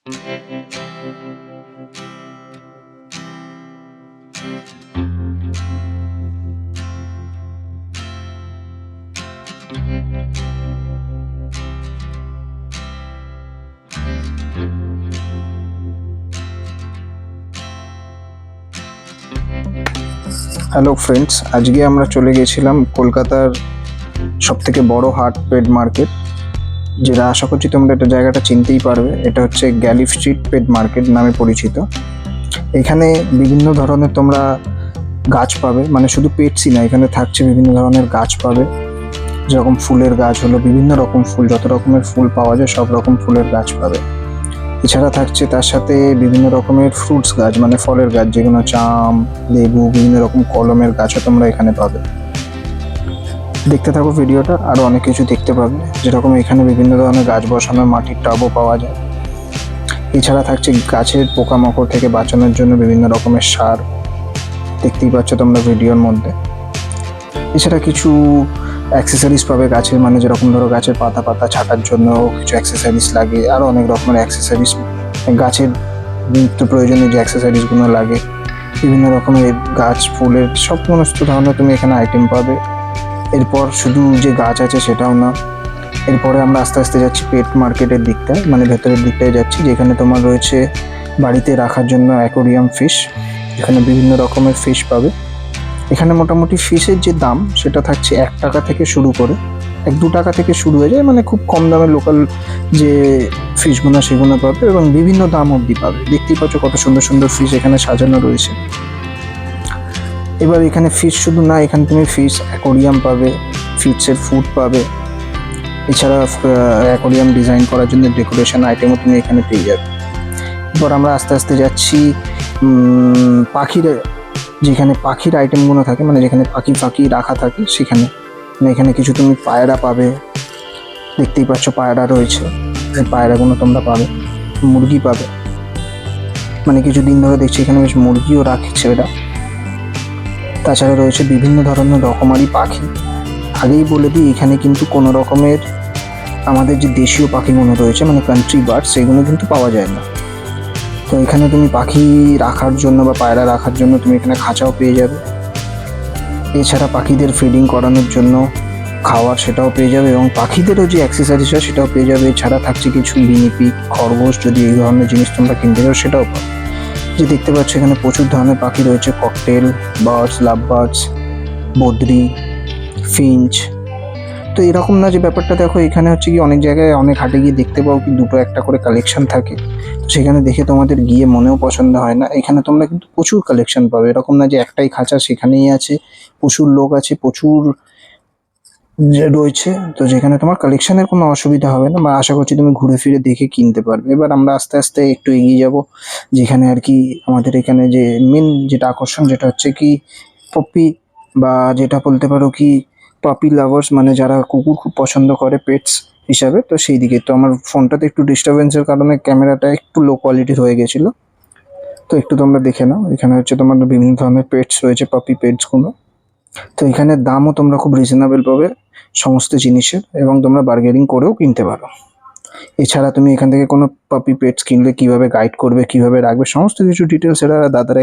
Hello friends, আজকে আমরা চলে গেছিলাম কলকাতার সবথেকে বড় হাট পেট মার্কেট, যেটা আশা করছি তোমরা এটা জায়গাটা চিনতেই পারবে। এটা হচ্ছে গ্যালি স্ট্রিট পেট মার্কেট নামে পরিচিত। এখানে বিভিন্ন ধরনের তোমরা গাছ পাবে, মানে শুধু পেটসই না, এখানে থাকছে বিভিন্ন ধরনের গাছ পাবে। যেরকম ফুলের গাছ হলো, বিভিন্ন রকম ফুল, যত রকমের ফুল পাওয়া যায় সব রকম ফুলের গাছ পাবে। এছাড়া থাকছে তার সাথে বিভিন্ন রকমের ফ্রুটস গাছ, মানে ফলের গাছ, যেগুলো আম, লেবু, বিভিন্ন রকম কলমের গাছও তোমরা এখানে পাবে। দেখতে থাকো ভিডিওটা, আরো অনেক কিছু দেখতে পাবে। যেরকম এখানে বিভিন্ন ধরনের গাছ বসানোর মাটির টবও পাওয়া যায়। এছাড়া থাকছে গাছের পোকামাকড় থেকে বাঁচানোর জন্য বিভিন্ন রকমের সার, দেখতেই পাচ্ছ তোমরা ভিডিওর মধ্যে। এছাড়া কিছু অ্যাক্সেসরিজ পাবে গাছের, মানে যেরকম ধরো গাছের পাতা পাতা ছাঁটার জন্য কিছু অ্যাক্সেসরিজ লাগে, আরও অনেক রকমের অ্যাক্সেসরিজ, গাছের নিত্য প্রয়োজনীয় যে অ্যাক্সেসরিজগুলো লাগে, বিভিন্ন রকমের গাছ ফুলের সমস্ত ধরনের তুমি এখানে আইটেম পাবে। এরপর শুধু যে গাছ আছে সেটাও না, এরপরে আমরা আস্তে আস্তে যাচ্ছি পেট মার্কেটের দিকটায়, মানে ভেতরের দিকটায় যাচ্ছি, যেখানে তোমার রয়েছে বাড়িতে রাখার জন্য অ্যাকোরিয়াম ফিশ, যেখানে বিভিন্ন রকমের ফিশ পাবে। এখানে মোটামুটি ফিশের যে দাম সেটা থাকছে 1 টাকা থেকে শুরু করে 1-2 টাকা থেকে শুরু হয়ে যায়, মানে খুব কম দামে লোকাল যে ফিশগুলো সেগুলো পাবে, এবং বিভিন্ন দাম অবধি পাবে। দেখতেই পাচ্ছ কত সুন্দর সুন্দর ফিশ এখানে সাজানো রয়েছে। এবার এখানে ফিশ শুধু না, এখানে তুমি ফিশ অ্যাকোরিয়াম পাবে, ফিশের ফুড পাবে। এছাড়া অ্যাকোরিয়াম ডিজাইন করার জন্য ডেকোরেশন আইটেমও তুমি এখানে পেয়ে যাবে। এবার আমরা আস্তে আস্তে যাচ্ছি পাখির, যেখানে পাখির আইটেমগুলো থাকে, মানে যেখানে পাখি রাখা থাকে সেখানে। মানে এখানে কিছু তুমি পায়রা পাবে, দেখতেই পাচ্ছ পায়রা রয়েছে, এই পায়রাগুলো তোমরা পাবে। মুরগি পাবে, মানে কিছুদিন ধরে দেখছি এখানে বেশ মুরগিও রাখছে এরা। তাছাড়া রয়েছে বিভিন্ন ধরনের রকমারি পাখি। আগেই বলে দিই, এখানে কিন্তু কোনো রকমের আমাদের যে দেশীয় পাখিগুলো রয়েছে, মানে কান্ট্রি বার্ড, সেগুলো কিন্তু পাওয়া যায় না। তো এখানে তুমি পাখি রাখার জন্য বা পায়রা রাখার জন্য তুমি এখানে খাঁচাও পেয়ে যাবে। এছাড়া পাখিদের ফিডিং করানোর জন্য খাওয়ার সেটাও পেয়ে যাবে, এবং পাখিদেরও যে অ্যাক্সেসরিজ হয় সেটাও পেয়ে যাবে। এছাড়া থাকছে কিছু গিনিপিগ, খরগোশ, যদি এই ধরনের জিনিস তোমরা কিনতে চাও সেটাও পাবে। যে দেখতে পাচ্ছ এখানে প্রচুর ধরনের পাখি রয়েছে, ককটেল বার্ডস, লাভ বার্ডস, বদ্রি, ফিঞ্চ। তো এরকম না যে ব্যাপারটা, দেখো এখানে হচ্ছে কি অনেক জায়গায় অনেক হাটে গিয়ে দেখতে পাও কি 2-1টা করে কালেকশন থাকে, তো সেখানে দেখে তোমাদের গিয়ে মনেও পছন্দ হয় না। এখানে তোমরা কিন্তু প্রচুর কালেকশন পাবে, এরকম না যে একটাই খাঁচা সেখানেই আছে, প্রচুর লোক আছে, প্রচুর রয়েছে। তো যেখানে তোমার কালেকশনের কোনো অসুবিধা হবে না, বা আশা করছি তুমি ঘুরে ফিরে দেখে কিনতে পারবে। এবার আমরা আস্তে আস্তে একটু এগিয়ে যাব, যেখানে আর কি আমাদের এখানে যে মেন যেটা আকর্ষণ, যেটা হচ্ছে কি পপি, বা যেটা বলতে পারো কি পাপি লাভার্স, মানে যারা কুকুর খুব পছন্দ করে পেটস হিসাবে, তো সেই দিকে। তো আমার ফোনটাতে একটু ডিস্টারবেন্সের কারণে ক্যামেরাটা একটু লো কোয়ালিটির হয়ে গেছিলো, তো একটু তোমরা দেখে নাও। এখানে হচ্ছে তোমার বিভিন্ন ধরনের পেটস রয়েছে, পাপি পেটসগুলো। তো এখানে দামও তোমরা খুব রিজনেবল পাবে সমস্ত জিনিসের, এবং তোমরা বার্গেনিং করেও কিনতে পারো। এছাড়া তুমি এখান থেকে কোনো পাপি পেটস কিনলে কিভাবে গাইড করবে, কিভাবে রাখবে, সমস্ত কিছু ডিটেলস এরা দাদারা